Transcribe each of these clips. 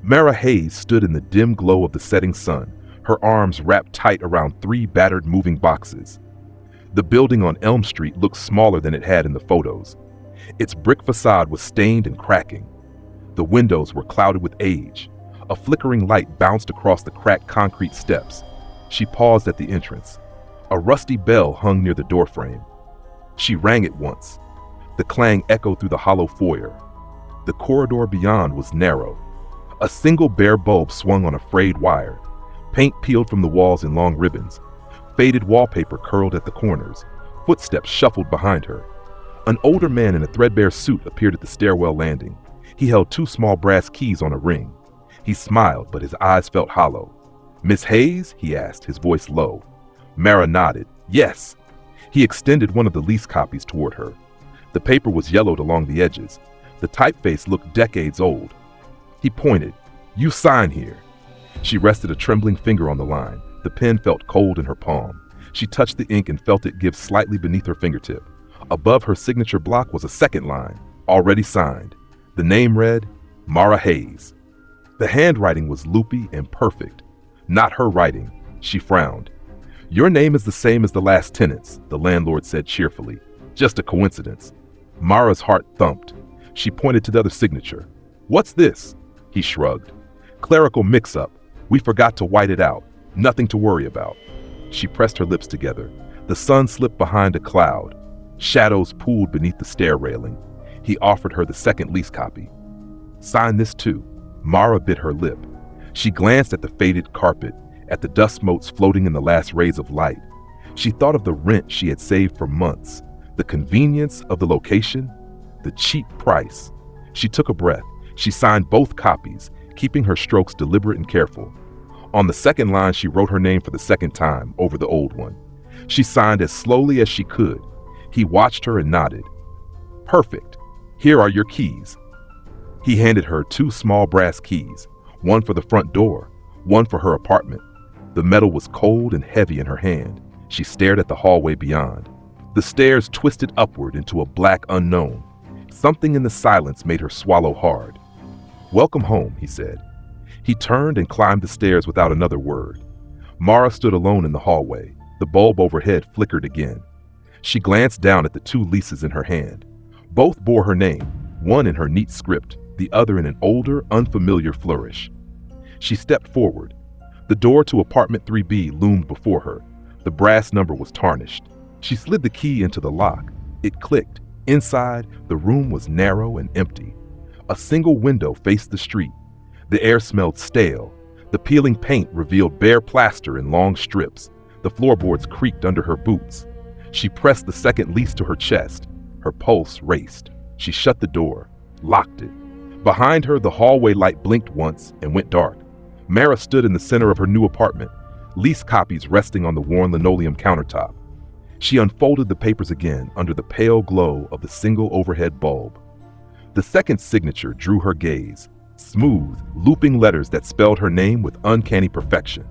Mara Hayes stood in the dim glow of the setting sun, her arms wrapped tight around 3 battered moving boxes. The building on Elm Street looked smaller than it had in the photos. Its brick facade was stained and cracking. The windows were clouded with age. A flickering light bounced across the cracked concrete steps. She paused at the entrance. A rusty bell hung near the doorframe. She rang it once. The clang echoed through the hollow foyer. The corridor beyond was narrow. A single bare bulb swung on a frayed wire. Paint peeled from the walls in long ribbons. Faded wallpaper curled at the corners. Footsteps shuffled behind her. An older man in a threadbare suit appeared at the stairwell landing. He held 2 small brass keys on a ring. He smiled, but his eyes felt hollow. "Miss Hayes?" he asked, his voice low. Mara nodded. "Yes." He extended one of the lease copies toward her. The paper was yellowed along the edges. The typeface looked decades old. He pointed. "You sign here." She rested a trembling finger on the line. The pen felt cold in her palm. She touched the ink and felt it give slightly beneath her fingertip. Above her signature block was a second line, already signed. The name read, Mara Hayes. The handwriting was loopy and perfect. Not her writing. She frowned. "Your name is the same as the last tenant's," the landlord said cheerfully. "Just a coincidence." Mara's heart thumped. She pointed to the other signature. "What's this?" He shrugged. "Clerical mix-up. We forgot to white it out. Nothing to worry about." She pressed her lips together. The sun slipped behind a cloud. Shadows pooled beneath the stair railing. He offered her the second lease copy. "Sign this too." Mara bit her lip. She glanced at the faded carpet, at the dust motes floating in the last rays of light. She thought of the rent she had saved for months, the convenience of the location, the cheap price. She took a breath. She signed both copies, keeping her strokes deliberate and careful. On the second line, she wrote her name for the second time over the old one. She signed as slowly as she could. He watched her and nodded. "Perfect. Here are your keys." He handed her 2 small brass keys, one for the front door, one for her apartment. The metal was cold and heavy in her hand. She stared at the hallway beyond. The stairs twisted upward into a black unknown. Something in the silence made her swallow hard. "Welcome home," he said. He turned and climbed the stairs without another word. Mara stood alone in the hallway. The bulb overhead flickered again. She glanced down at the 2 leases in her hand. Both bore her name, one in her neat script, the other in an older, unfamiliar flourish. She stepped forward. The door to apartment 3B loomed before her. The brass number was tarnished. She slid the key into the lock. It clicked. Inside, the room was narrow and empty. A single window faced the street. The air smelled stale. The peeling paint revealed bare plaster in long strips. The floorboards creaked under her boots. She pressed the second lease to her chest. Her pulse raced. She shut the door, locked it. Behind her, the hallway light blinked once and went dark. Mara stood in the center of her new apartment, lease copies resting on the worn linoleum countertop. She unfolded the papers again under the pale glow of the single overhead bulb. The second signature drew her gaze, smooth, looping letters that spelled her name with uncanny perfection.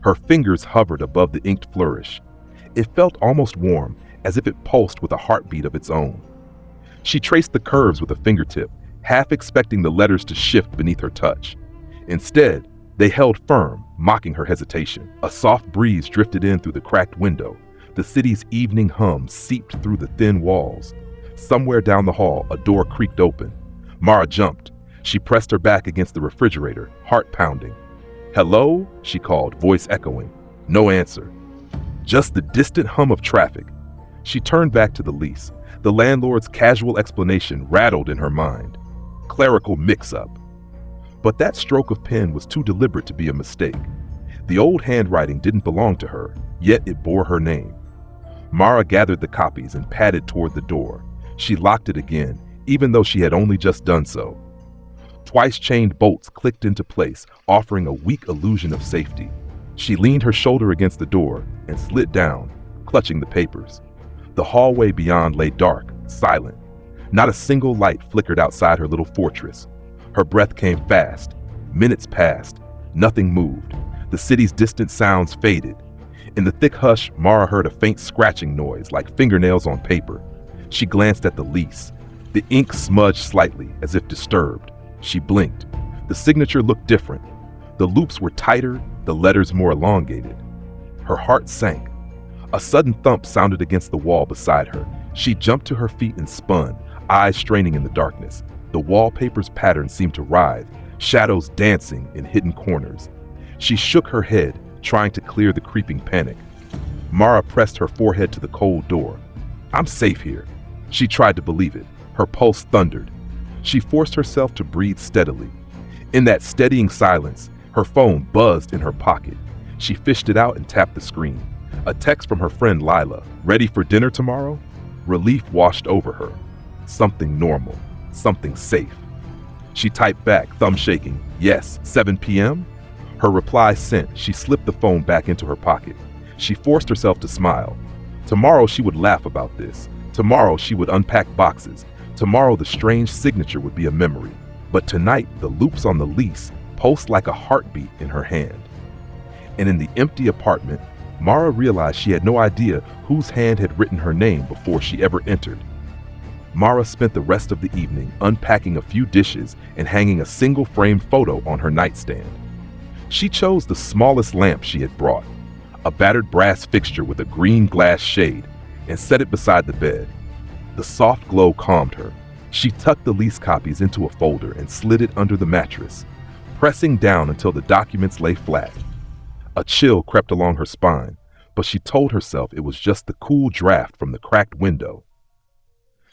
Her fingers hovered above the inked flourish. It felt almost warm, as if it pulsed with a heartbeat of its own. She traced the curves with a fingertip, half expecting the letters to shift beneath her touch. Instead, they held firm, mocking her hesitation. A soft breeze drifted in through the cracked window. The city's evening hum seeped through the thin walls. Somewhere down the hall, a door creaked open. Mara jumped. She pressed her back against the refrigerator, heart pounding. "Hello?" she called, voice echoing. No answer. Just the distant hum of traffic. She turned back to the lease. The landlord's casual explanation rattled in her mind. Clerical mix-up. But that stroke of pen was too deliberate to be a mistake. The old handwriting didn't belong to her, yet it bore her name. Mara gathered the copies and padded toward the door. She locked it again, even though she had only just done so. Twice-chained bolts clicked into place, offering a weak illusion of safety. She leaned her shoulder against the door and slid down, clutching the papers. The hallway beyond lay dark, silent. Not a single light flickered outside her little fortress. Her breath came fast. Minutes passed. Nothing moved. The city's distant sounds faded. In the thick hush, Mara heard a faint scratching noise, like fingernails on paper. She glanced at the lease. The ink smudged slightly, as if disturbed. She blinked. The signature looked different. The loops were tighter, the letters more elongated. Her heart sank. A sudden thump sounded against the wall beside her. She jumped to her feet and spun, eyes straining in the darkness. The wallpaper's pattern seemed to writhe, shadows dancing in hidden corners. She shook her head, trying to clear the creeping panic. Mara pressed her forehead to the cold door. "I'm safe here." She tried to believe it. Her pulse thundered. She forced herself to breathe steadily. In that steadying silence, her phone buzzed in her pocket. She fished it out and tapped the screen. A text from her friend Lila. "Ready for dinner tomorrow?" Relief washed over her. Something normal. Something safe. She typed back, thumb shaking, "Yes, 7 p.m.?" Her reply sent, she slipped the phone back into her pocket. She forced herself to smile. Tomorrow she would laugh about this. Tomorrow she would unpack boxes. Tomorrow the strange signature would be a memory. But tonight the loops on the lease pulsed like a heartbeat in her hand. And in the empty apartment, Mara realized she had no idea whose hand had written her name before she ever entered. Mara spent the rest of the evening unpacking a few dishes and hanging a single framed photo on her nightstand. She chose the smallest lamp she had brought, a battered brass fixture with a green glass shade, and set it beside the bed. The soft glow calmed her. She tucked the lease copies into a folder and slid it under the mattress, pressing down until the documents lay flat. A chill crept along her spine, but she told herself it was just the cool draft from the cracked window.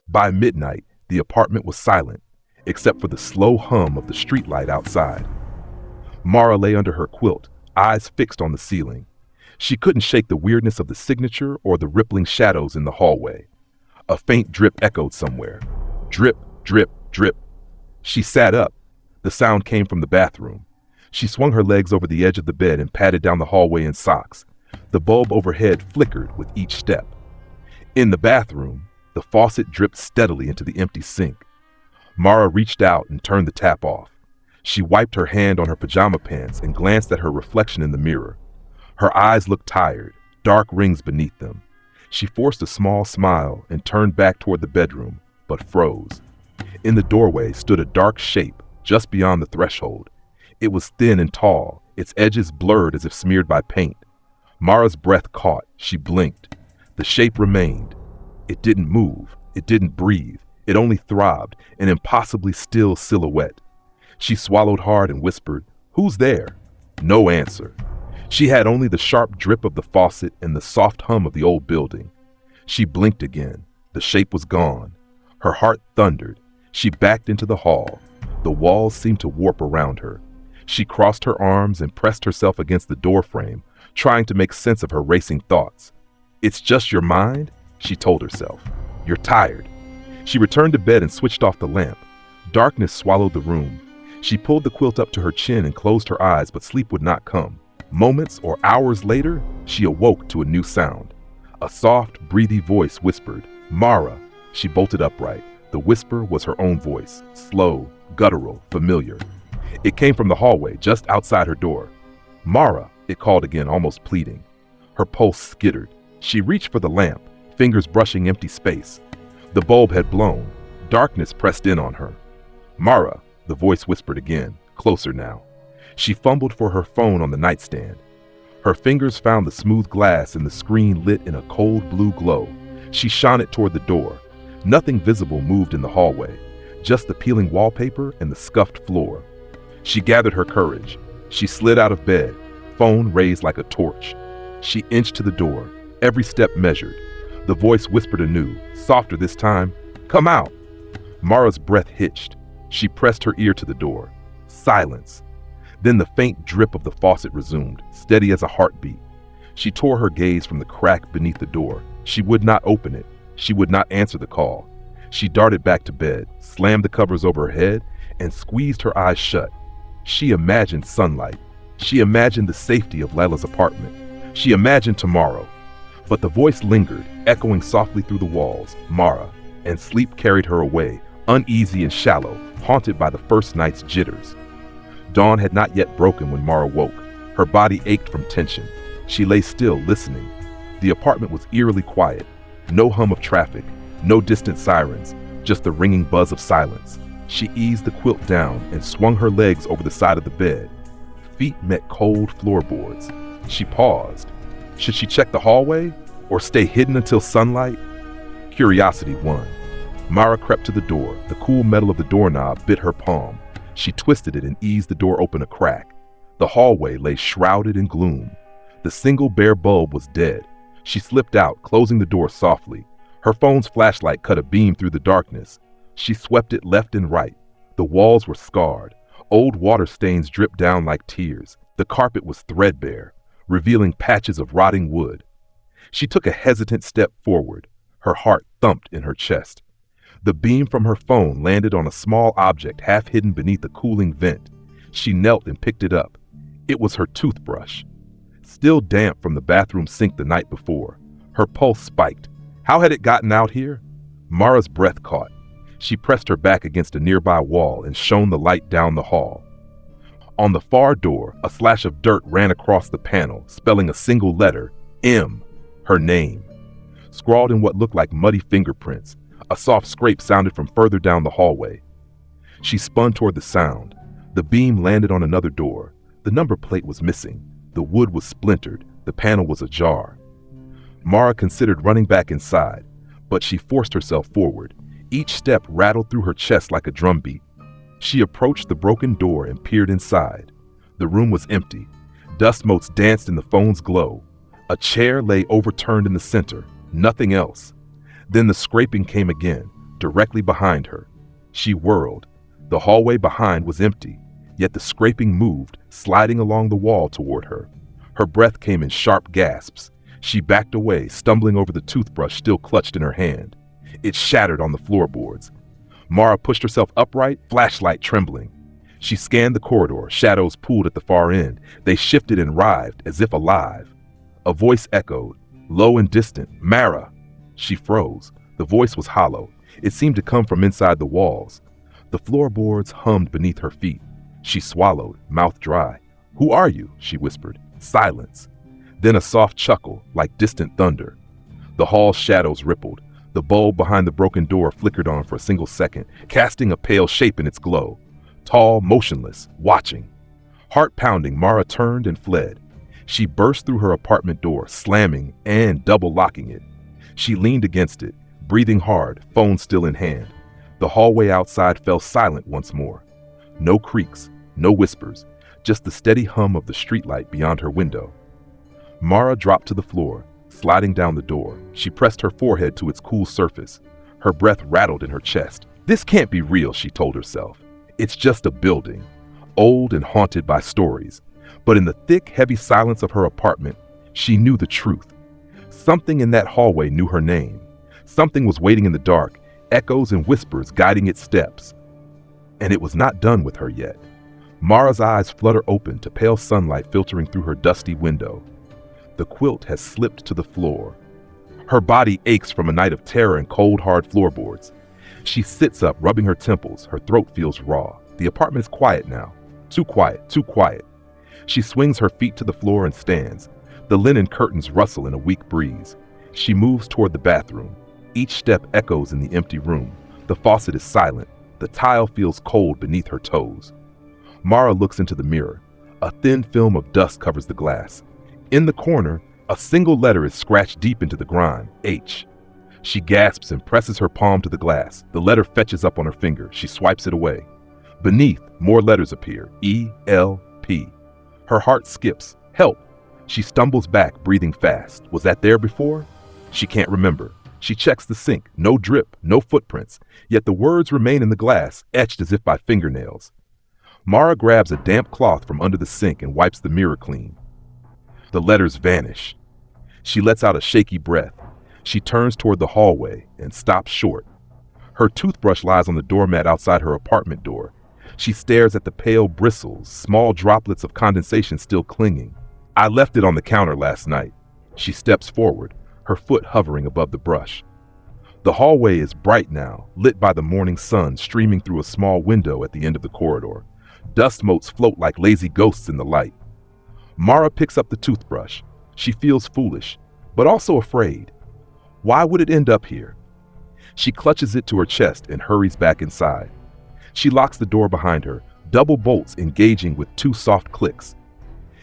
By midnight, the apartment was silent, except for the slow hum of the streetlight outside. Mara lay under her quilt, eyes fixed on the ceiling. She couldn't shake the weirdness of the signature or the rippling shadows in the hallway. A faint drip echoed somewhere. Drip, drip, drip. She sat up. The sound came from the bathroom. She swung her legs over the edge of the bed and padded down the hallway in socks. The bulb overhead flickered with each step. In the bathroom, the faucet dripped steadily into the empty sink. Mara reached out and turned the tap off. She wiped her hand on her pajama pants and glanced at her reflection in the mirror. Her eyes looked tired, dark rings beneath them. She forced a small smile and turned back toward the bedroom, but froze. In the doorway stood a dark shape just beyond the threshold. It was thin and tall, its edges blurred as if smeared by paint. Mara's breath caught. She blinked. The shape remained. It didn't move. It didn't breathe. It only throbbed, an impossibly still silhouette. She swallowed hard and whispered, "Who's there?" No answer. She had only the sharp drip of the faucet and the soft hum of the old building. She blinked again. The shape was gone. Her heart thundered. She backed into the hall. The walls seemed to warp around her. She crossed her arms and pressed herself against the doorframe, trying to make sense of her racing thoughts. "It's just your mind," she told herself. "You're tired." She returned to bed and switched off the lamp. Darkness swallowed the room. She pulled the quilt up to her chin and closed her eyes, but sleep would not come. Moments or hours later, she awoke to a new sound. A soft, breathy voice whispered, "Mara." She bolted upright. The whisper was her own voice, slow, guttural, familiar. It came from the hallway, just outside her door. "Mara," it called again, almost pleading. Her pulse skittered. She reached for the lamp, fingers brushing empty space. The bulb had blown. Darkness pressed in on her. "Mara," the voice whispered again, closer now. She fumbled for her phone on the nightstand. Her fingers found the smooth glass and the screen lit in a cold blue glow. She shone it toward the door. Nothing visible moved in the hallway, just the peeling wallpaper and the scuffed floor. She gathered her courage. She slid out of bed, phone raised like a torch. She inched to the door, every step measured. The voice whispered anew, softer this time, "Come out." Mara's breath hitched. She pressed her ear to the door. Silence. Then the faint drip of the faucet resumed, steady as a heartbeat. She tore her gaze from the crack beneath the door. She would not open it. She would not answer the call. She darted back to bed, slammed the covers over her head, and squeezed her eyes shut. She imagined sunlight. She imagined the safety of Lila's apartment. She imagined tomorrow. But the voice lingered, echoing softly through the walls, "Mara," and sleep carried her away, uneasy and shallow, haunted by the first night's jitters. Dawn had not yet broken when Mara woke. Her body ached from tension. She lay still, listening. The apartment was eerily quiet. No hum of traffic, no distant sirens, just the ringing buzz of silence. She eased the quilt down and swung her legs over the side of the bed. Feet met cold floorboards. She paused. Should she check the hallway or stay hidden until sunlight? Curiosity won. Mara crept to the door. The cool metal of the doorknob bit her palm. She twisted it and eased the door open a crack. The hallway lay shrouded in gloom. The single bare bulb was dead. She slipped out, closing the door softly. Her phone's flashlight cut a beam through the darkness. She swept it left and right. The walls were scarred. Old water stains dripped down like tears. The carpet was threadbare, revealing patches of rotting wood. She took a hesitant step forward. Her heart thumped in her chest. The beam from her phone landed on a small object half hidden beneath a cooling vent. She knelt and picked it up. It was her toothbrush. Still damp from the bathroom sink the night before. Her pulse spiked. How had it gotten out here? Mara's breath caught. She pressed her back against a nearby wall and shone the light down the hall. On the far door, a slash of dirt ran across the panel, spelling a single letter, M, her name. Scrawled in what looked like muddy fingerprints, a soft scrape sounded from further down the hallway. She spun toward the sound. The beam landed on another door. The number plate was missing. The wood was splintered. The panel was ajar. Mara considered running back inside, but she forced herself forward. Each step rattled through her chest like a drumbeat. She approached the broken door and peered inside. The room was empty. Dust motes danced in the phone's glow. A chair lay overturned in the center. Nothing else. Then the scraping came again, directly behind her. She whirled. The hallway behind was empty, yet the scraping moved, sliding along the wall toward her. Her breath came in sharp gasps. She backed away, stumbling over the toothbrush still clutched in her hand. It shattered on the floorboards. Mara pushed herself upright, flashlight trembling. She scanned the corridor. Shadows pooled at the far end. They shifted and writhed, as if alive. A voice echoed, low and distant, "Mara!" She froze. The voice was hollow. It seemed to come from inside the walls. The floorboards hummed beneath her feet. She swallowed, mouth dry. "Who are you?" she whispered. Silence. Then a soft chuckle, like distant thunder. The hall's shadows rippled. The bulb behind the broken door flickered on for a single second, casting a pale shape in its glow. Tall, motionless, watching. Heart pounding, Mara turned and fled. She burst through her apartment door, slamming and double locking it. She leaned against it, breathing hard, phone still in hand. The hallway outside fell silent once more. No creaks, no whispers, just the steady hum of the streetlight beyond her window. Mara dropped to the floor, sliding down the door. She pressed her forehead to its cool surface. Her breath rattled in her chest. This can't be real, she told herself. It's just a building, old and haunted by stories. But in the thick, heavy silence of her apartment, she knew the truth. Something in that hallway knew her name. Something was waiting in the dark, echoes and whispers guiding its steps. And it was not done with her yet. Mara's eyes flutter open to pale sunlight filtering through her dusty window. The quilt has slipped to the floor. Her body aches from a night of terror and cold, hard floorboards. She sits up, rubbing her temples. Her throat feels raw. The apartment is quiet now. Too quiet, too quiet. She swings her feet to the floor and stands. The linen curtains rustle in a weak breeze. She moves toward the bathroom. Each step echoes in the empty room. The faucet is silent. The tile feels cold beneath her toes. Mara looks into the mirror. A thin film of dust covers the glass. In the corner, a single letter is scratched deep into the grime, H. She gasps and presses her palm to the glass. The letter fetches up on her finger. She swipes it away. Beneath, more letters appear, E, L, P. Her heart skips. Help! She stumbles back, breathing fast. Was that there before? She can't remember. She checks the sink. No drip, no footprints. Yet the words remain in the glass, etched as if by fingernails. Mara grabs a damp cloth from under the sink and wipes the mirror clean. The letters vanish. She lets out a shaky breath. She turns toward the hallway and stops short. Her toothbrush lies on the doormat outside her apartment door. She stares at the pale bristles, small droplets of condensation still clinging. I left it on the counter last night. She steps forward, her foot hovering above the brush. The hallway is bright now, lit by the morning sun streaming through a small window at the end of the corridor. Dust motes float like lazy ghosts in the light. Mara picks up the toothbrush. She feels foolish, but also afraid. Why would it end up here? She clutches it to her chest and hurries back inside. She locks the door behind her, double bolts engaging with 2 soft clicks.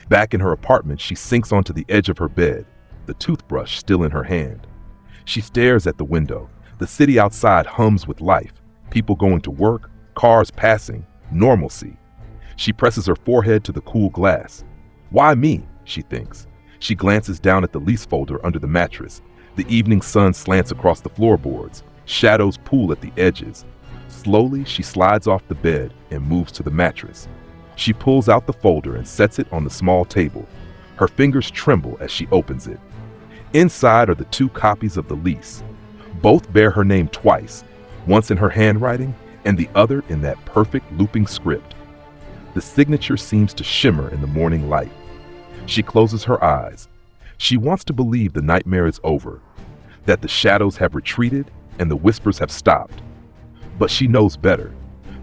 Back in her apartment, she sinks onto the edge of her bed, the toothbrush still in her hand. She stares at the window. The city outside hums with life. People going to work, cars passing, normalcy. She presses her forehead to the cool glass. Why me? She thinks. She glances down at the lease folder under the mattress. The evening sun slants across the floorboards. Shadows pool at the edges. Slowly, she slides off the bed and moves to the mattress. She pulls out the folder and sets it on the small table. Her fingers tremble as she opens it. Inside are the 2 copies of the lease. Both bear her name twice, once in her handwriting and the other in that perfect looping script. The signature seems to shimmer in the morning light. She closes her eyes. She wants to believe the nightmare is over, that the shadows have retreated and the whispers have stopped. But she knows better.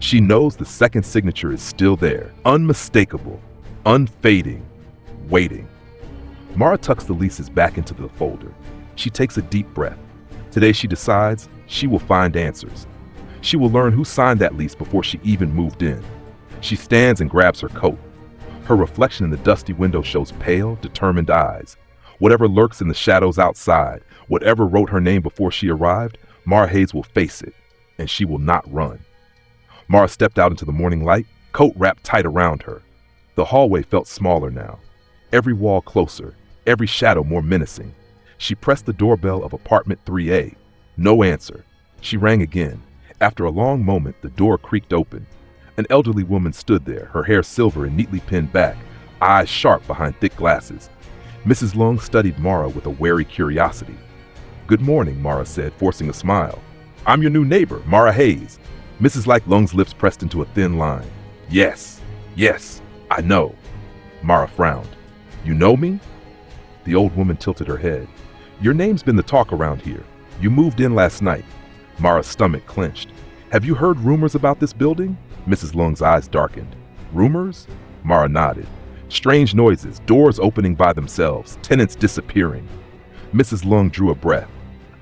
She knows the second signature is still there, unmistakable, unfading, waiting. Mara tucks the leases back into the folder. She takes a deep breath. Today she decides she will find answers. She will learn who signed that lease before she even moved in. She stands and grabs her coat. Her reflection in the dusty window shows pale, determined eyes. Whatever lurks in the shadows outside, whatever wrote her name before she arrived, Mara Hayes will face it, and she will not run. Mara stepped out into the morning light, coat wrapped tight around her. The hallway felt smaller now, every wall closer, every shadow more menacing. She pressed the doorbell of apartment 3A. No answer. She rang again. After a long moment, the door creaked open. An elderly woman stood there, her hair silver and neatly pinned back, eyes sharp behind thick glasses. Mrs. Lung studied Mara with a wary curiosity. "Good morning," Mara said, forcing a smile. "I'm your new neighbor, Mara Hayes." Mrs. Lung's lips pressed into a thin line. Yes, I know." Mara frowned. "You know me?" The old woman tilted her head. "Your name's been the talk around here. You moved in last night." Mara's stomach clenched. "Have you heard rumors about this building?" Mrs. Lung's eyes darkened. "Rumors?" Mara nodded. "Strange noises, doors opening by themselves, tenants disappearing." Mrs. Lung drew a breath.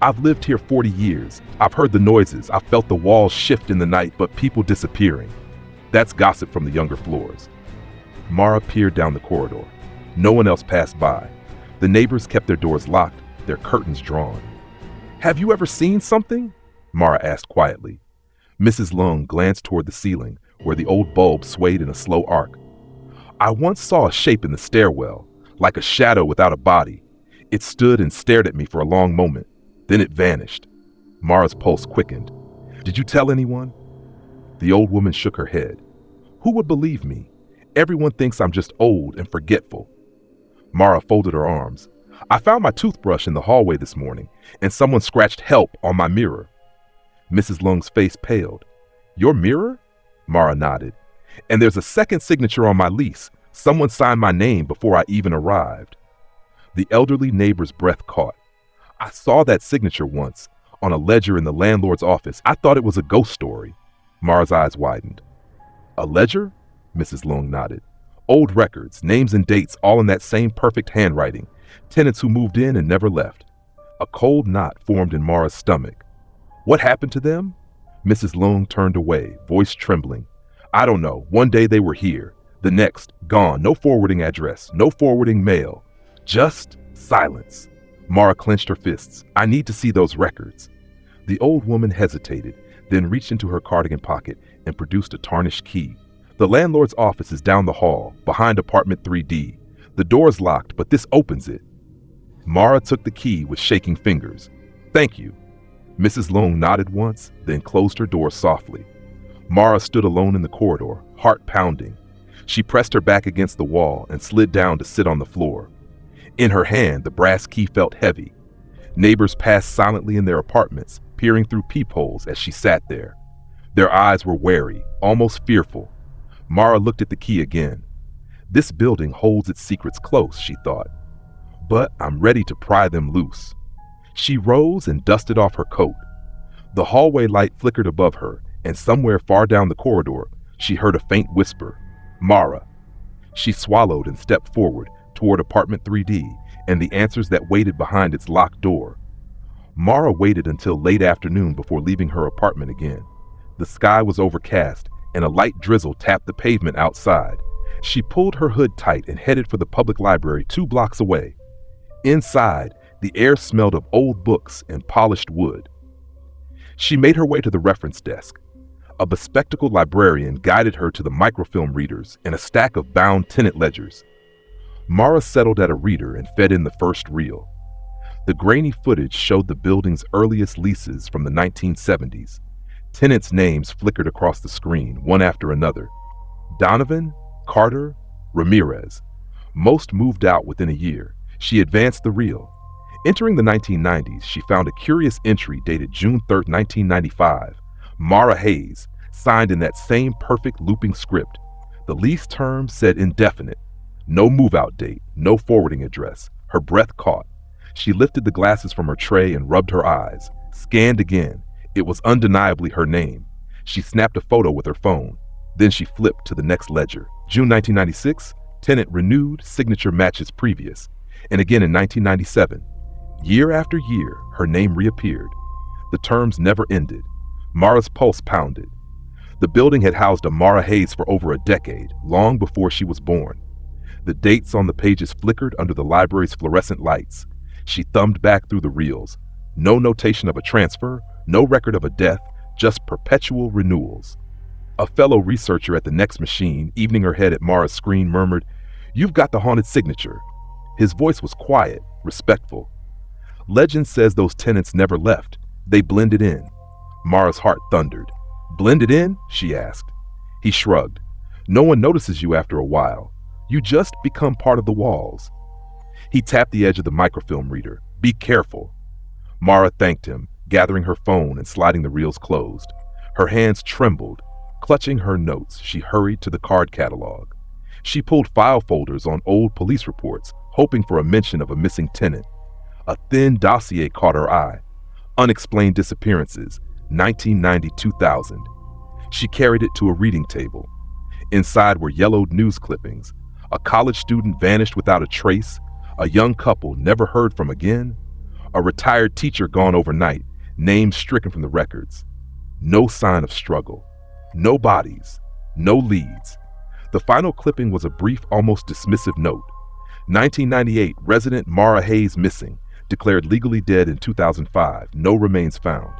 "I've lived here 40 years. I've heard the noises. I've felt the walls shift in the night, but people disappearing. That's gossip from the younger floors." Mara peered down the corridor. No one else passed by. The neighbors kept their doors locked, their curtains drawn. "Have you ever seen something?" Mara asked quietly. Mrs. Lung glanced toward the ceiling, where the old bulb swayed in a slow arc. "I once saw a shape in the stairwell, like a shadow without a body. It stood and stared at me for a long moment. Then it vanished." Mara's pulse quickened. "Did you tell anyone?" The old woman shook her head. "Who would believe me? Everyone thinks I'm just old and forgetful." Mara folded her arms. "I found my toothbrush in the hallway this morning, and someone scratched 'help' on my mirror." Mrs. Lung's face paled. "Your mirror?" Mara nodded. "And there's a second signature on my lease. Someone signed my name before I even arrived." The elderly neighbor's breath caught. "I saw that signature once, on a ledger in the landlord's office. I thought it was a ghost story." Mara's eyes widened. "A ledger?" Mrs. Lung nodded. "Old records, names and dates, all in that same perfect handwriting. Tenants who moved in and never left." A cold knot formed in Mara's stomach. "What happened to them?" Mrs. Lung turned away, voice trembling. "I don't know. One day they were here. The next, gone. No forwarding address, no forwarding mail. Just silence." Mara clenched her fists. "I need to see those records." The old woman hesitated, then reached into her cardigan pocket and produced a tarnished key. "The landlord's office is down the hall, behind apartment 3D. The door's locked, but this opens it." Mara took the key with shaking fingers. "Thank you." Mrs. Lung nodded once, then closed her door softly. Mara stood alone in the corridor, heart pounding. She pressed her back against the wall and slid down to sit on the floor. In her hand, the brass key felt heavy. Neighbors passed silently in their apartments, peering through peepholes as she sat there. Their eyes were wary, almost fearful. Mara looked at the key again. This building holds its secrets close, she thought. But I'm ready to pry them loose. She rose and dusted off her coat. The hallway light flickered above her, and somewhere far down the corridor, she heard a faint whisper, "Mara." She swallowed and stepped forward toward apartment 3D and the answers that waited behind its locked door. Mara waited until late afternoon before leaving her apartment again. The sky was overcast, and a light drizzle tapped the pavement outside. She pulled her hood tight and headed for the public library 2 blocks away. Inside, the air smelled of old books and polished wood. She made her way to the reference desk. A bespectacled librarian guided her to the microfilm readers and a stack of bound tenant ledgers. Mara settled at a reader and fed in the first reel. The grainy footage showed the building's earliest leases from the 1970s. Tenants' names flickered across the screen, one after another. Donovan, Carter, Ramirez. Most moved out within a year. She advanced the reel. Entering the 1990s, she found a curious entry dated June 3, 1995. Mara Hayes, signed in that same perfect looping script. The lease term said indefinite. No move-out date, no forwarding address. Her breath caught. She lifted the glasses from her tray and rubbed her eyes. Scanned again. It was undeniably her name. She snapped a photo with her phone. Then she flipped to the next ledger. June 1996, tenant renewed, signature matches previous. And again in 1997. Year after year, her name reappeared. The terms never ended. Mara's pulse pounded. The building had housed a Mara Hayes for over a decade, long before she was born. The dates on the pages flickered under the library's fluorescent lights. She thumbed back through the reels. No notation of a transfer, no record of a death, just perpetual renewals. A fellow researcher at the next machine, evening her head at Mara's screen, murmured, "You've got the haunted signature." His voice was quiet, respectful. Legend says those tenants never left. They blended in. Mara's heart thundered. "Blended in?" she asked. He shrugged. "No one notices you after a while. You just become part of the walls." He tapped the edge of the microfilm reader. "Be careful." Mara thanked him, gathering her phone and sliding the reels closed. Her hands trembled. Clutching her notes, she hurried to the card catalog. She pulled file folders on old police reports, hoping for a mention of a missing tenant. A thin dossier caught her eye. Unexplained disappearances, 1990-2000. She carried it to a reading table. Inside were yellowed news clippings. A college student vanished without a trace. A young couple never heard from again. A retired teacher gone overnight, names stricken from the records. No sign of struggle. No bodies. No leads. The final clipping was a brief, almost dismissive note. 1998, resident Mara Hayes missing, declared legally dead in 2005, no remains found.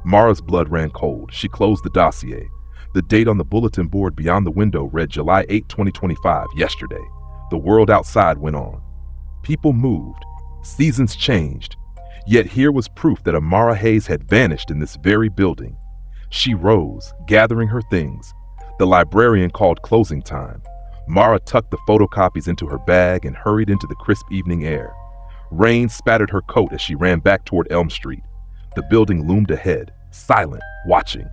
Mara's blood ran cold. She closed the dossier. The date on the bulletin board beyond the window read July 8, 2025, yesterday. The world outside went on. People moved. Seasons changed. Yet here was proof that a Mara Hayes had vanished in this very building. She rose, gathering her things. The librarian called closing time. Mara tucked the photocopies into her bag and hurried into the crisp evening air. Rain spattered her coat as she ran back toward Elm Street. The building loomed ahead, silent, watching.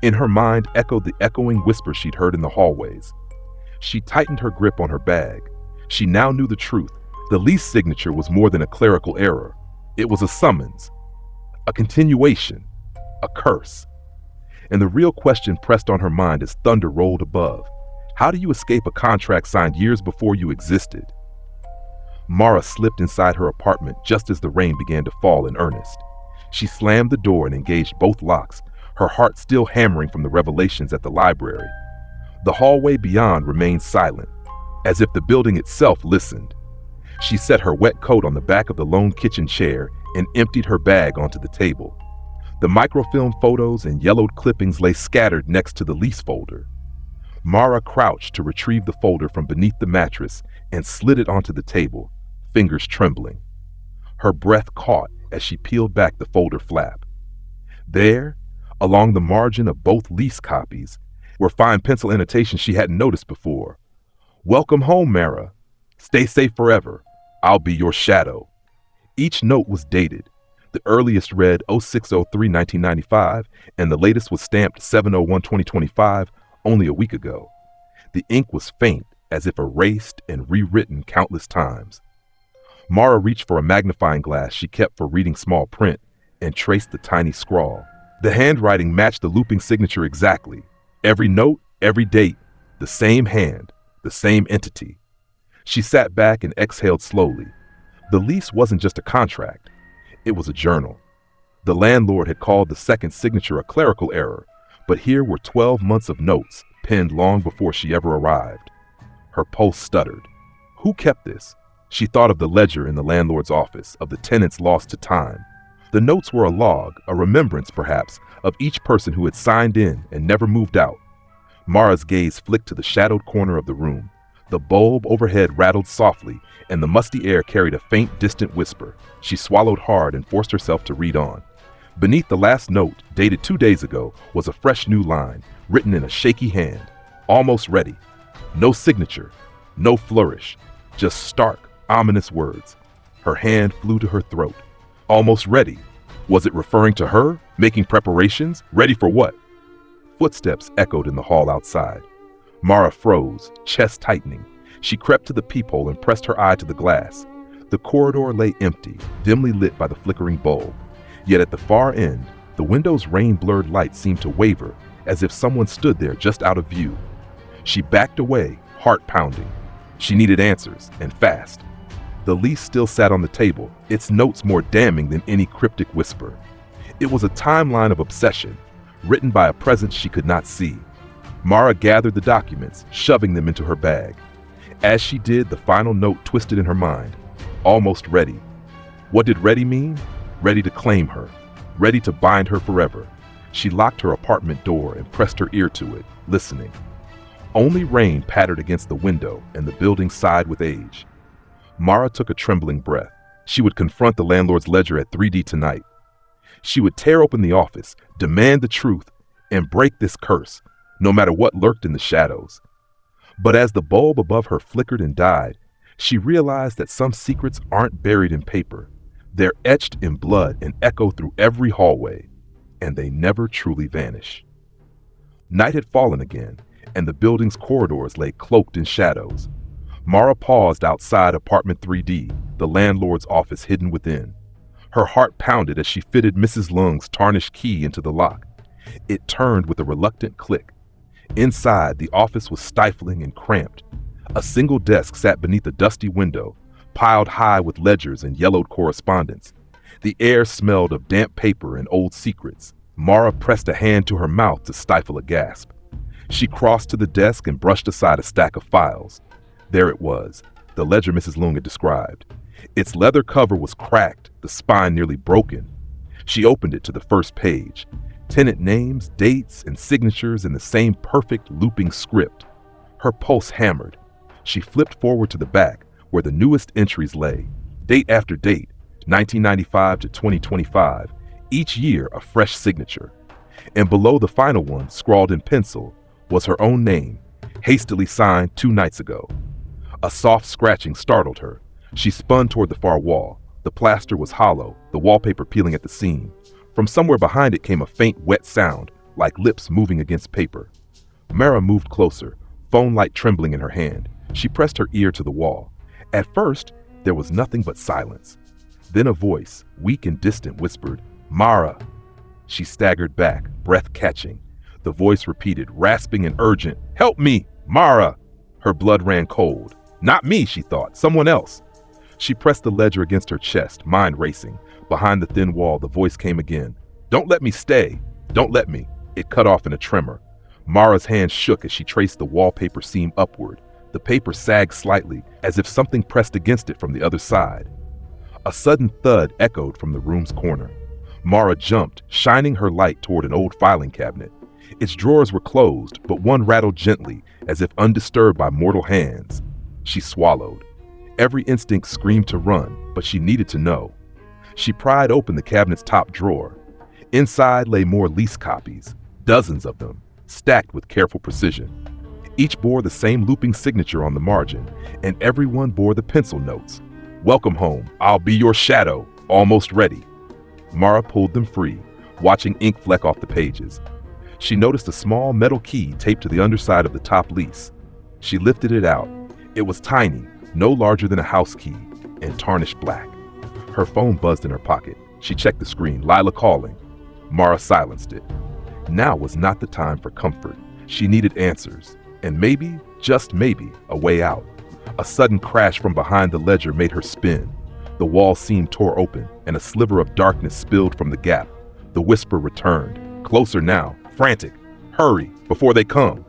In her mind echoed the echoing whisper she'd heard in the hallways. She tightened her grip on her bag. She now knew the truth. The lease signature was more than a clerical error. It was a summons, a continuation, a curse. And the real question pressed on her mind as thunder rolled above. How do you escape a contract signed years before you existed? Mara slipped inside her apartment just as the rain began to fall in earnest. She slammed the door and engaged both locks, her heart still hammering from the revelations at the library. The hallway beyond remained silent, as if the building itself listened. She set her wet coat on the back of the lone kitchen chair and emptied her bag onto the table. The microfilm photos and yellowed clippings lay scattered next to the lease folder. Mara crouched to retrieve the folder from beneath the mattress and slid it onto the table, fingers trembling. Her breath caught as she peeled back the folder flap. There, along the margin of both lease copies, were fine pencil annotations she hadn't noticed before. "Welcome home, Mara. Stay safe forever. I'll be your shadow." Each note was dated. The earliest read 06/03/1995, and the latest was stamped 7/01/2025, only a week ago. The ink was faint, as if erased and rewritten countless times. Mara reached for a magnifying glass she kept for reading small print and traced the tiny scrawl. The handwriting matched the looping signature exactly. Every note, every date, the same hand, the same entity. She sat back and exhaled slowly. The lease wasn't just a contract. It was a journal. The landlord had called the second signature a clerical error, But here were 12 months of notes, penned long before she ever arrived. Her pulse stuttered. Who kept this? She thought of the ledger in the landlord's office, of the tenants lost to time. The notes were a log, a remembrance perhaps, of each person who had signed in and never moved out. Mara's gaze flicked to the shadowed corner of the room. The bulb overhead rattled softly, and the musty air carried a faint, distant whisper. She swallowed hard and forced herself to read on. Beneath the last note, dated 2 days ago, was a fresh new line, written in a shaky hand. Almost ready. No signature, no flourish, just stark, ominous words. Her hand flew to her throat. Almost ready. Was it referring to her, making preparations? Ready for what? Footsteps echoed in the hall outside. Mara froze, chest tightening. She crept to the peephole and pressed her eye to the glass. The corridor lay empty, dimly lit by the flickering bulb. Yet at the far end, the window's rain-blurred light seemed to waver, as if someone stood there just out of view. She backed away, heart pounding. She needed answers, and fast. The lease still sat on the table, its notes more damning than any cryptic whisper. It was a timeline of obsession, written by a presence she could not see. Mara gathered the documents, shoving them into her bag. As she did, the final note twisted in her mind. Almost ready. What did ready mean? Ready to claim her. Ready to bind her forever. She locked her apartment door and pressed her ear to it, listening. Only rain pattered against the window, and the building sighed with age. Mara took a trembling breath. She would confront the landlord's ledger at 3D tonight. She would tear open the office, demand the truth, and break this curse, no matter what lurked in the shadows. But as the bulb above her flickered and died, she realized that some secrets aren't buried in paper. They're etched in blood and echo through every hallway, and they never truly vanish. Night had fallen again, and the building's corridors lay cloaked in shadows. Mara paused outside apartment 3D, the landlord's office hidden within. Her heart pounded as she fitted Mrs. Lung's tarnished key into the lock. It turned with a reluctant click. Inside, the office was stifling and cramped. A single desk sat beneath a dusty window, piled high with ledgers and yellowed correspondence. The air smelled of damp paper and old secrets. Mara pressed a hand to her mouth to stifle a gasp. She crossed to the desk and brushed aside a stack of files. There it was, the ledger Mrs. Lung had described. Its leather cover was cracked, the spine nearly broken. She opened it to the first page. Tenant names, dates, and signatures in the same perfect looping script. Her pulse hammered. She flipped forward to the back, where the newest entries lay. Date after date, 1995 to 2025, each year a fresh signature. And below the final one, scrawled in pencil, was her own name, hastily signed 2 nights ago. A soft scratching startled her. She spun toward the far wall. The plaster was hollow, the wallpaper peeling at the seam. From somewhere behind it came a faint, wet sound, like lips moving against paper. Mara moved closer, phone light trembling in her hand. She pressed her ear to the wall. At first, there was nothing but silence. Then a voice, weak and distant, whispered, "Mara." She staggered back, breath catching. The voice repeated, rasping and urgent, "Help me, Mara!" Her blood ran cold. Not me, she thought, someone else. She pressed the ledger against her chest, mind racing. Behind the thin wall, the voice came again. "Don't let me stay. Don't let me." It cut off in a tremor. Mara's hand shook as she traced the wallpaper seam upward. The paper sagged slightly, as if something pressed against it from the other side. A sudden thud echoed from the room's corner. Mara jumped, shining her light toward an old filing cabinet. Its drawers were closed, but one rattled gently, as if undisturbed by mortal hands. She swallowed. Every instinct screamed to run, but she needed to know. She pried open the cabinet's top drawer. Inside lay more lease copies, dozens of them, stacked with careful precision. Each bore the same looping signature on the margin, and every one bore the pencil notes. "Welcome home. I'll be your shadow. Almost ready." Mara pulled them free, watching ink fleck off the pages. She noticed a small metal key taped to the underside of the top lease. She lifted it out. It was tiny, no larger than a house key, and tarnished black. Her phone buzzed in her pocket. She checked the screen. Lila calling. Mara silenced it. Now was not the time for comfort. She needed answers, and maybe, just maybe, a way out. A sudden crash from behind the ledger made her spin. The wall seam tore open, and a sliver of darkness spilled from the gap. The whisper returned, closer now, frantic. "Mara!" She called. Hurry, before they come.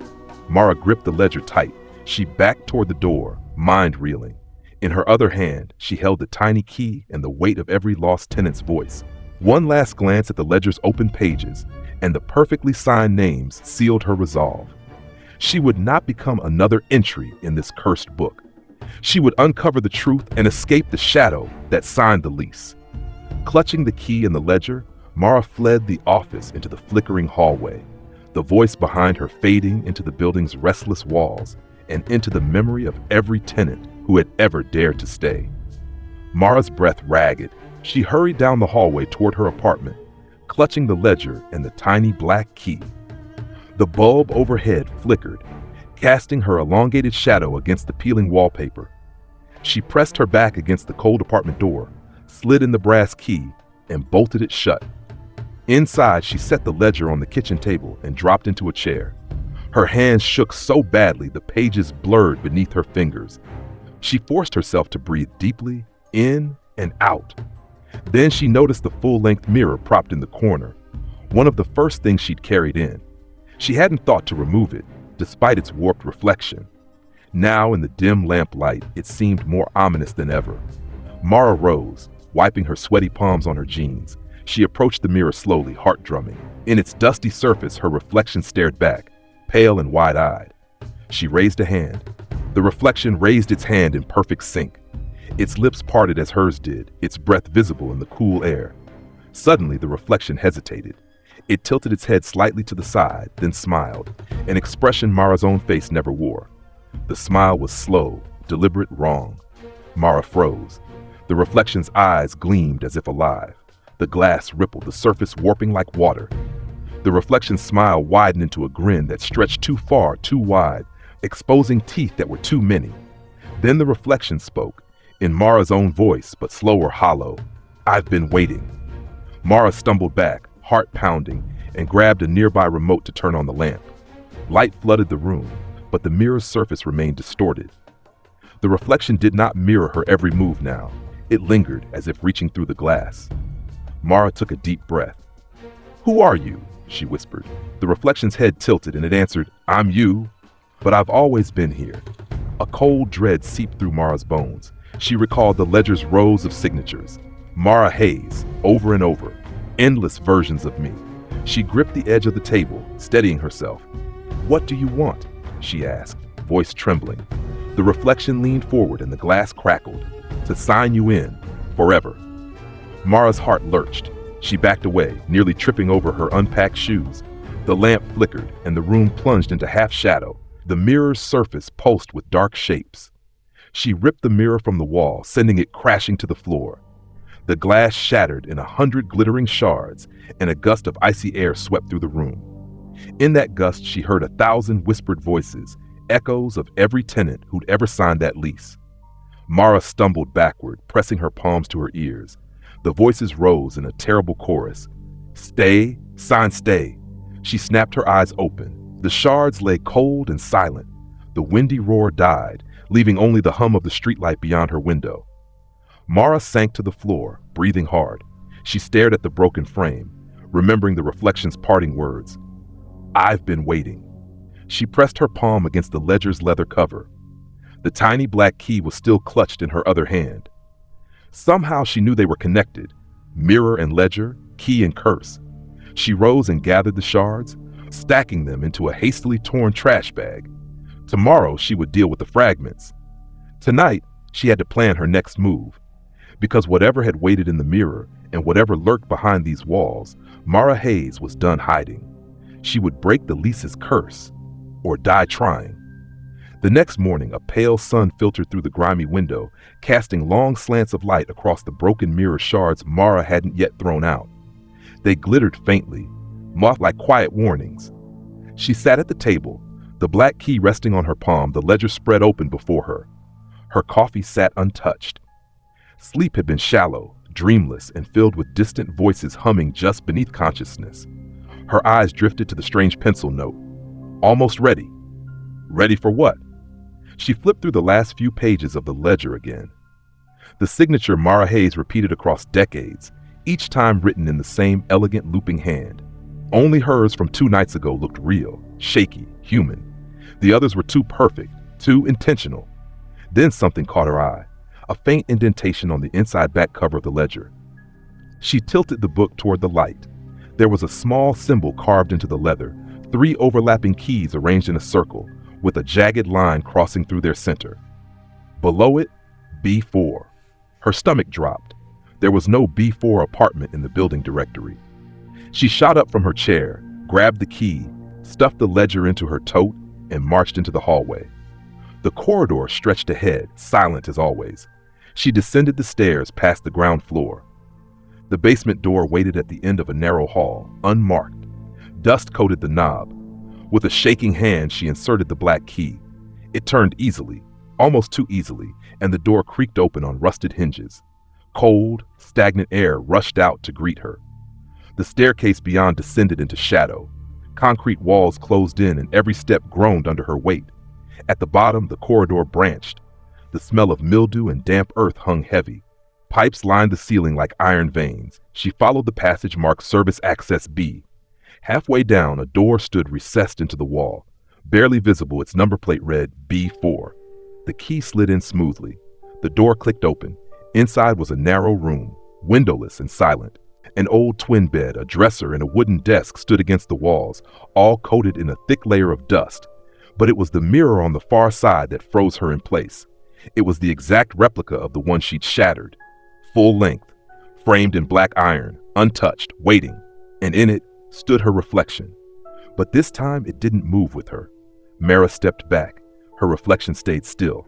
Mara gripped the ledger tight. She backed toward the door, mind reeling. In her other hand, she held the tiny key and the weight of every lost tenant's voice. One last glance at the ledger's open pages, and the perfectly signed names sealed her resolve. She would not become another entry in this cursed book. She would uncover the truth and escape the shadow that signed the lease. Clutching the key and the ledger, Mara fled the office into the flickering hallway, the voice behind her fading into the building's restless walls and into the memory of every tenant who had ever dared to stay. Mara's breath ragged, she hurried down the hallway toward her apartment, clutching the ledger and the tiny black key. The bulb overhead flickered, casting her elongated shadow against the peeling wallpaper. She pressed her back against the cold apartment door, slid in the brass key, and bolted it shut. Inside, she set the ledger on the kitchen table and dropped into a chair. Her hands shook so badly the pages blurred beneath her fingers. She forced herself to breathe deeply, in and out. Then she noticed the full-length mirror propped in the corner, one of the first things she'd carried in. She hadn't thought to remove it, despite its warped reflection. Now, in the dim lamplight, it seemed more ominous than ever. Mara rose, wiping her sweaty palms on her jeans. She approached the mirror slowly, heart drumming. In its dusty surface, her reflection stared back, pale and wide-eyed. She raised a hand. The reflection raised its hand in perfect sync. Its lips parted as hers did, its breath visible in the cool air. Suddenly, the reflection hesitated. It tilted its head slightly to the side, then smiled, an expression Mara's own face never wore. The smile was slow, deliberate, wrong. Mara froze. The reflection's eyes gleamed as if alive. The glass rippled, the surface warping like water. The reflection's smile widened into a grin that stretched too far, too wide, exposing teeth that were too many. Then the reflection spoke, in Mara's own voice, but slower, hollow. "I've been waiting." Mara stumbled back, heart pounding, and grabbed a nearby remote to turn on the lamp. Light flooded the room, but the mirror's surface remained distorted. The reflection did not mirror her every move now. It lingered, as if reaching through the glass. Mara took a deep breath. "Who are you?" she whispered. The reflection's head tilted, and it answered, "I'm you, but I've always been here." A cold dread seeped through Mara's bones. She recalled the ledger's rows of signatures. Mara Hayes, over and over. Endless versions of me. She gripped the edge of the table, steadying herself. "What do you want?" she asked, voice trembling. The reflection leaned forward and the glass crackled. "To sign you in, forever." Mara's heart lurched. She backed away, nearly tripping over her unpacked shoes. The lamp flickered and the room plunged into half shadow. The mirror's surface pulsed with dark shapes. She ripped the mirror from the wall, sending it crashing to the floor. The glass shattered in 100 glittering shards, and a gust of icy air swept through the room. In that gust, she heard 1,000 whispered voices, echoes of every tenant who'd ever signed that lease. Mara stumbled backward, pressing her palms to her ears. The voices rose in a terrible chorus. "Stay, sign stay." She snapped her eyes open. The shards lay cold and silent. The windy roar died, leaving only the hum of the streetlight beyond her window. Mara sank to the floor, breathing hard. She stared at the broken frame, remembering the reflection's parting words. "I've been waiting." She pressed her palm against the ledger's leather cover. The tiny black key was still clutched in her other hand. Somehow she knew they were connected, mirror and ledger, key and curse. She rose and gathered the shards, stacking them into a hastily torn trash bag. Tomorrow she would deal with the fragments. Tonight, she had to plan her next move. Because whatever had waited in the mirror and whatever lurked behind these walls, Mara Hayes was done hiding. She would break the lease's curse, or die trying. The next morning, a pale sun filtered through the grimy window, casting long slants of light across the broken mirror shards Mara hadn't yet thrown out. They glittered faintly, moth-like quiet warnings. She sat at the table, the black key resting on her palm, the ledger spread open before her. Her coffee sat untouched. Sleep had been shallow, dreamless, and filled with distant voices humming just beneath consciousness. Her eyes drifted to the strange pencil note. Almost ready. Ready for what? She flipped through the last few pages of the ledger again. The signature Mara Hayes repeated across decades, each time written in the same elegant looping hand. Only hers from 2 nights ago looked real, shaky, human. The others were too perfect, too intentional. Then something caught her eye, a faint indentation on the inside back cover of the ledger. She tilted the book toward the light. There was a small symbol carved into the leather, 3 overlapping keys arranged in a circle, with a jagged line crossing through their center. Below it, B4. Her stomach dropped. There was no B4 apartment in the building directory. She shot up from her chair, grabbed the key, stuffed the ledger into her tote, and marched into the hallway. The corridor stretched ahead, silent as always. She descended the stairs past the ground floor. The basement door waited at the end of a narrow hall, unmarked. Dust coated the knob. With a shaking hand, she inserted the black key. It turned easily, almost too easily, and the door creaked open on rusted hinges. Cold, stagnant air rushed out to greet her. The staircase beyond descended into shadow. Concrete walls closed in and every step groaned under her weight. At the bottom, the corridor branched. The smell of mildew and damp earth hung heavy. Pipes lined the ceiling like iron veins. She followed the passage marked Service Access B. Halfway down, a door stood recessed into the wall. Barely visible, its number plate read B4. The key slid in smoothly. The door clicked open. Inside was a narrow room, windowless and silent. An old twin bed, a dresser, and a wooden desk stood against the walls, all coated in a thick layer of dust. But it was the mirror on the far side that froze her in place. It was the exact replica of the one she'd shattered. Full length, framed in black iron, untouched, waiting, and in it stood her reflection. But this time it didn't move with her. Mara stepped back. Her reflection stayed still.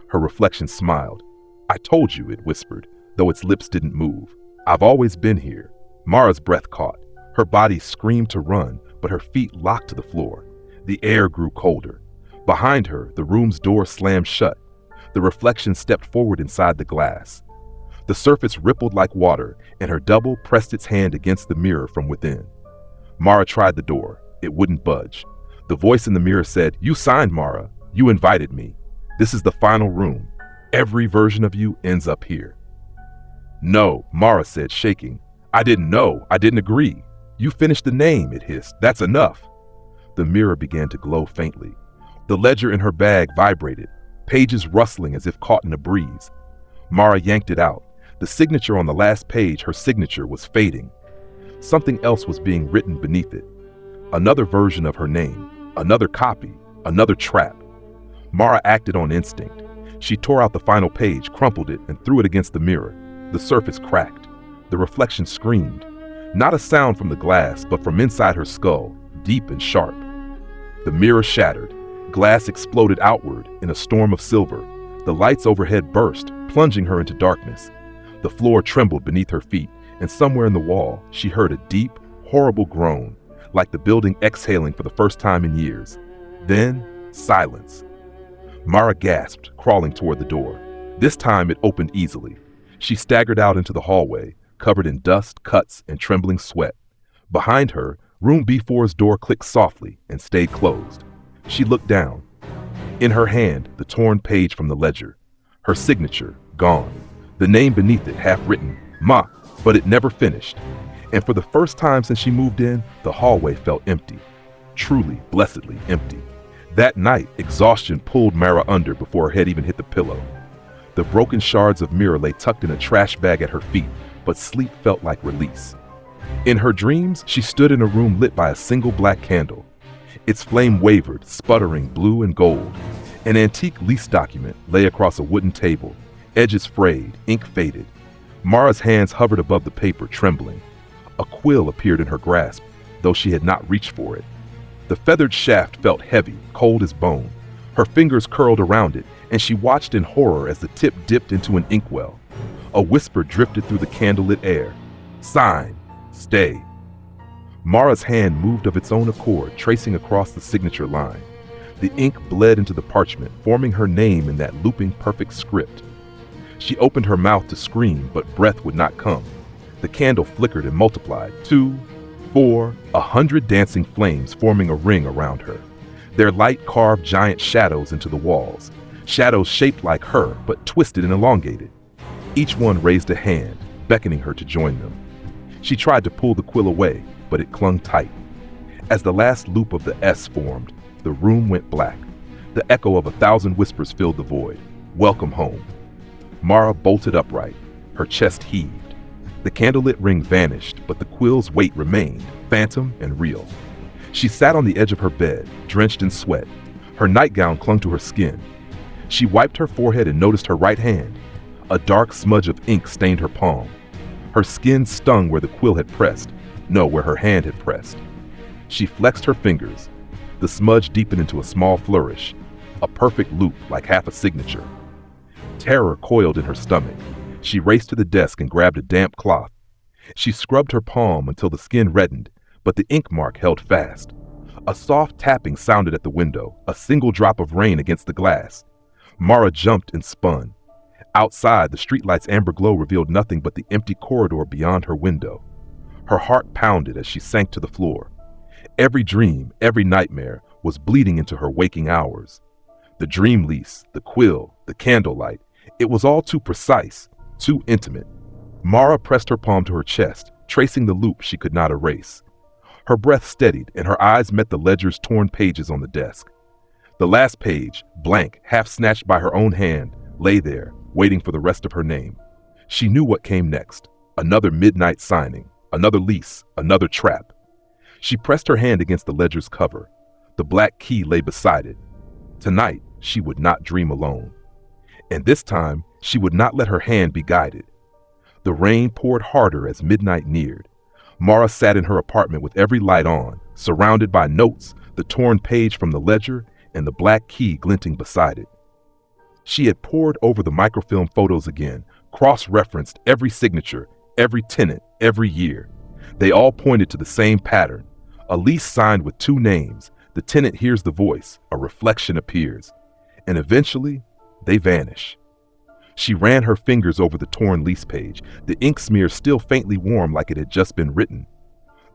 Her reflection smiled. "I told you," it whispered, though its lips didn't move. "I've always been here." Mara's breath caught. Her body screamed to run, but her feet locked to the floor. The air grew colder. Behind her, the room's door slammed shut. The reflection stepped forward inside the glass. The surface rippled like water, and her double pressed its hand against the mirror from within. Mara tried the door. It wouldn't budge. The voice in the mirror said, "You signed, Mara. You invited me. This is the final room. Every version of you ends up here." "No," Mara said, shaking. "I didn't know. I didn't agree. You finished the name," it hissed. "That's enough." The mirror began to glow faintly. The ledger in her bag vibrated, pages rustling as if caught in a breeze. Mara yanked it out. The signature on the last page, her signature, was fading. Something else was being written beneath it. Another version of her name, another copy, another trap. Mara acted on instinct. She tore out the final page, crumpled it, and threw it against the mirror. The surface cracked. The reflection screamed. Not a sound from the glass, but from inside her skull, deep and sharp. The mirror shattered. Glass exploded outward in a storm of silver. The lights overhead burst, plunging her into darkness. The floor trembled beneath her feet, and somewhere in the wall, she heard a deep, horrible groan, like the building exhaling for the first time in years. Then, silence. Mara gasped, crawling toward the door. This time it opened easily. She staggered out into the hallway, covered in dust, cuts, and trembling sweat. Behind her, room B4's door clicked softly and stayed closed. She looked down. In her hand, the torn page from the ledger. Her signature, gone. The name beneath it, half written, "Ma," but it never finished. And for the first time since she moved in, the hallway felt empty. Truly, blessedly empty. That night, exhaustion pulled Mara under before her head even hit the pillow. The broken shards of mirror lay tucked in a trash bag at her feet, but sleep felt like release. In her dreams, she stood in a room lit by a single black candle. Its flame wavered, sputtering blue and gold. An antique lease document lay across a wooden table, edges frayed, ink faded. Mara's hands hovered above the paper, trembling. A quill appeared in her grasp, though she had not reached for it. The feathered shaft felt heavy, cold as bone. Her fingers curled around it, and she watched in horror as the tip dipped into an inkwell. A whisper drifted through the candlelit air. "Sign. Stay." Mara's hand moved of its own accord, tracing across the signature line. The ink bled into the parchment, forming her name in that looping perfect script. She opened her mouth to scream, but breath would not come. The candle flickered and multiplied. 2, 4, 100 dancing flames forming a ring around her. Their light carved giant shadows into the walls. Shadows shaped like her, but twisted and elongated. Each one raised a hand, beckoning her to join them. She tried to pull the quill away, but it clung tight. As the last loop of the S formed, the room went black. The echo of 1,000 whispers filled the void. Welcome home. Mara bolted upright. Her chest heaved. The candlelit ring vanished, but the quill's weight remained, phantom and real. She sat on the edge of her bed, drenched in sweat. Her nightgown clung to her skin. She wiped her forehead and noticed her right hand. A dark smudge of ink stained her palm. Her skin stung where the quill had pressed. No, where her hand had pressed. She flexed her fingers. The smudge deepened into a small flourish, a perfect loop like half a signature. Terror coiled in her stomach. She raced to the desk and grabbed a damp cloth. She scrubbed her palm until the skin reddened, but the ink mark held fast. A soft tapping sounded at the window, a single drop of rain against the glass. Mara jumped and spun. Outside, the streetlight's amber glow revealed nothing but the empty corridor beyond her window. Her heart pounded as she sank to the floor. Every dream, every nightmare was bleeding into her waking hours. The dream lease, the quill, the candlelight, it was all too precise, too intimate. Mara pressed her palm to her chest, tracing the loop she could not erase. Her breath steadied and her eyes met the ledger's torn pages on the desk. The last page, blank, half snatched by her own hand, lay there, waiting for the rest of her name. She knew what came next. Another midnight signing, another lease, another trap. She pressed her hand against the ledger's cover. The black key lay beside it. Tonight, she would not dream alone. And this time, she would not let her hand be guided. The rain poured harder as midnight neared. Mara sat in her apartment with every light on, surrounded by notes, the torn page from the ledger, and the black key glinting beside it. She had pored over the microfilm photos again, cross-referenced every signature, every tenant, every year. They all pointed to the same pattern. A lease signed with two names. The tenant hears the voice, a reflection appears, and eventually, they vanish. She ran her fingers over the torn lease page, the ink smear still faintly warm like it had just been written.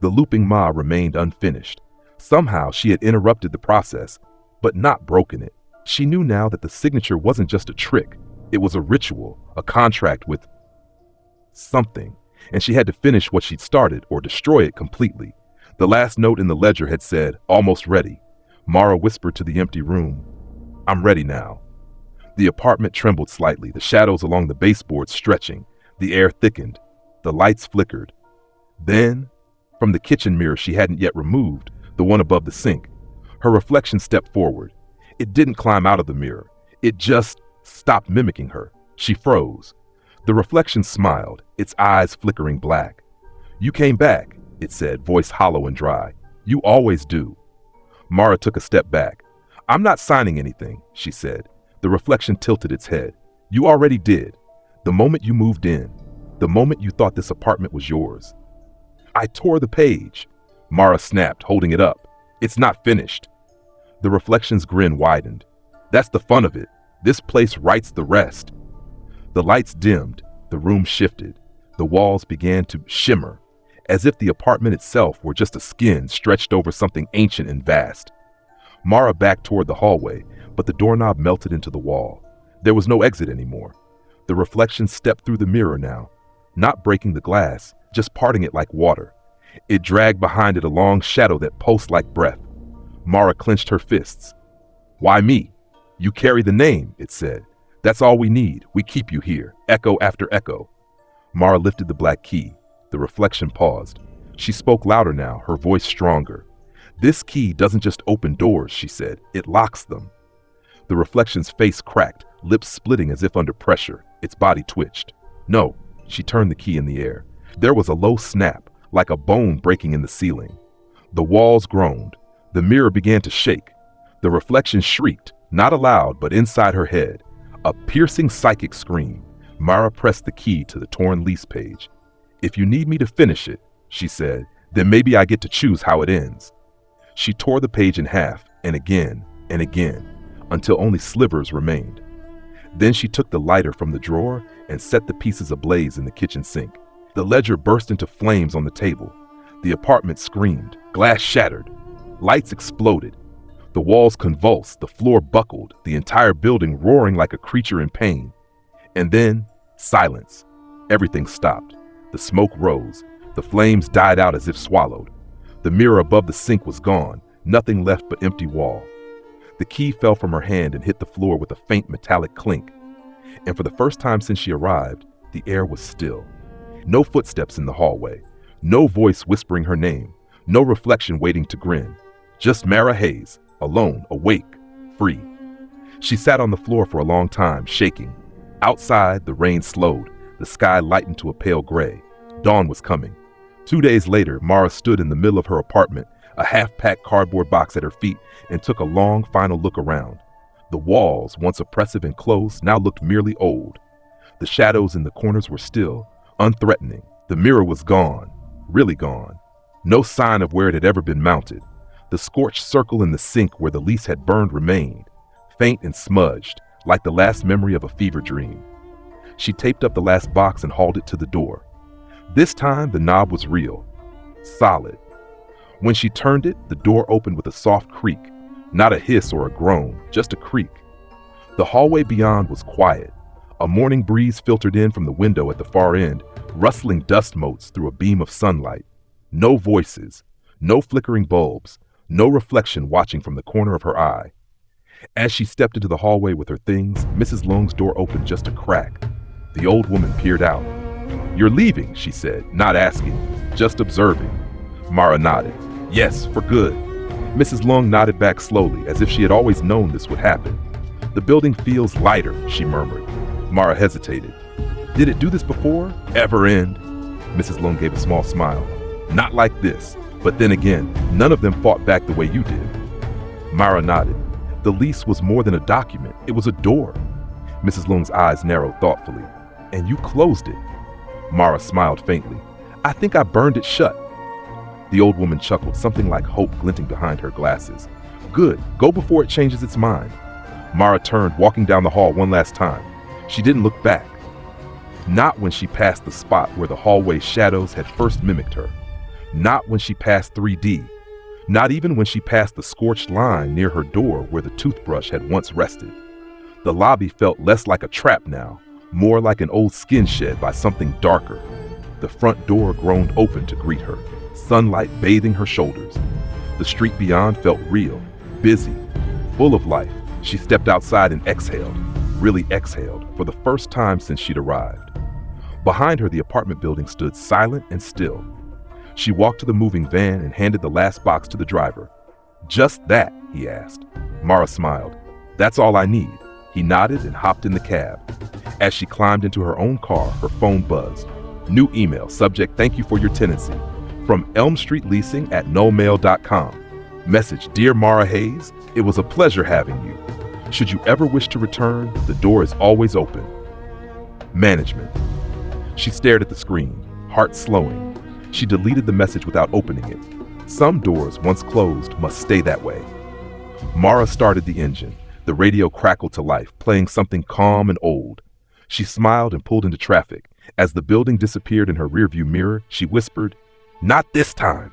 The looping ma remained unfinished. Somehow she had interrupted the process, but not broken it. She knew now that the signature wasn't just a trick. It was a ritual, a contract with something, and she had to finish what she'd started or destroy it completely. The last note in the ledger had said, "Almost ready." Mara whispered to the empty room, "I'm ready now." The apartment trembled slightly, the shadows along the baseboards stretching. The air thickened. The lights flickered. Then, from the kitchen mirror she hadn't yet removed, the one above the sink, her reflection stepped forward. It didn't climb out of the mirror. It just stopped mimicking her. She froze. The reflection smiled, its eyes flickering black. "You came back," it said, voice hollow and dry. "You always do." Mara took a step back. "I'm not signing anything," she said. The reflection tilted its head. "You already did. The moment you moved in. The moment you thought this apartment was yours." "I tore the page," Mara snapped, holding it up. "It's not finished." The reflection's grin widened. "That's the fun of it. This place writes the rest." The lights dimmed. The room shifted. The walls began to shimmer, as if the apartment itself were just a skin stretched over something ancient and vast. Mara backed toward the hallway, but the doorknob melted into the wall. There was no exit anymore. The reflection stepped through the mirror now, not breaking the glass, just parting it like water. It dragged behind it a long shadow that pulsed like breath. Mara clenched her fists. "Why me? You carry the name," it said. "That's all we need. We keep you here, echo after echo." Mara lifted the black key. The reflection paused. She spoke louder now, her voice stronger. "This key doesn't just open doors," she said. "It locks them." The reflection's face cracked, lips splitting as if under pressure. Its body twitched. "No." She turned the key in the air. There was a low snap, like a bone breaking in the ceiling. The walls groaned. The mirror began to shake. The reflection shrieked, not aloud, but inside her head. A piercing psychic scream. Mara pressed the key to the torn lease page. "If you need me to finish it," she said, "then maybe I get to choose how it ends." She tore the page in half, and again, until only slivers remained. Then she took the lighter from the drawer and set the pieces ablaze in the kitchen sink. The ledger burst into flames on the table. The apartment screamed. Glass shattered. Lights exploded. The walls convulsed, the floor buckled, the entire building roaring like a creature in pain. And then, silence. Everything stopped. The smoke rose. The flames died out as if swallowed. The mirror above the sink was gone, nothing left but empty wall. The key fell from her hand and hit the floor with a faint metallic clink. And for the first time since she arrived, the air was still. No footsteps in the hallway, no voice whispering her name, no reflection waiting to grin. Just Mara Hayes, alone, awake, free. She sat on the floor for a long time, shaking. Outside, the rain slowed, the sky lightened to a pale gray. Dawn was coming. 2 days later, Mara stood in the middle of her apartment, a half-packed cardboard box at her feet, and took a long, final look around. The walls, once oppressive and close, now looked merely old. The shadows in the corners were still, unthreatening. The mirror was gone, really gone. No sign of where it had ever been mounted. The scorched circle in the sink where the lease had burned remained, faint and smudged, like the last memory of a fever dream. She taped up the last box and hauled it to the door. This time, the knob was real, solid. When she turned it, the door opened with a soft creak, not a hiss or a groan, just a creak. The hallway beyond was quiet. A morning breeze filtered in from the window at the far end, rustling dust motes through a beam of sunlight. No voices, no flickering bulbs, no reflection watching from the corner of her eye. As she stepped into the hallway with her things, Mrs. Lung's door opened just a crack. The old woman peered out. "You're leaving," she said, not asking, just observing. Mara nodded. "Yes, for good." Mrs. Lung nodded back slowly, as if she had always known this would happen. "The building feels lighter," she murmured. Mara hesitated. "Did it do this before? Ever end?" Mrs. Lung gave a small smile. "Not like this, but then again, none of them fought back the way you did." Mara nodded. The lease was more than a document, it was a door. Mrs. Lung's eyes narrowed thoughtfully. "And you closed it." Mara smiled faintly. "I think I burned it shut." The old woman chuckled, something like hope glinting behind her glasses. "Good, go before it changes its mind." Mara turned, walking down the hall one last time. She didn't look back. Not when she passed the spot where the hallway shadows had first mimicked her. Not when she passed 3D. Not even when she passed the scorched line near her door where the toothbrush had once rested. The lobby felt less like a trap now, more like an old skin shed by something darker. The front door groaned open to greet her, sunlight bathing her shoulders. The street beyond felt real, busy, full of life. She stepped outside and exhaled, really exhaled, for the first time since she'd arrived. Behind her, the apartment building stood silent and still. She walked to the moving van and handed the last box to the driver. "Just that?" he asked. Mara smiled. "That's all I need." He nodded and hopped in the cab. As she climbed into her own car, her phone buzzed. New email, subject, "Thank you for your tenancy." From Elm Street Leasing at nullmail.com. Message, "Dear Mara Hayes, it was a pleasure having you. Should you ever wish to return, the door is always open. Management." She stared at the screen, heart slowing. She deleted the message without opening it. Some doors, once closed, must stay that way. Mara started the engine. The radio crackled to life, playing something calm and old. She smiled and pulled into traffic. As the building disappeared in her rearview mirror, she whispered, "Not this time."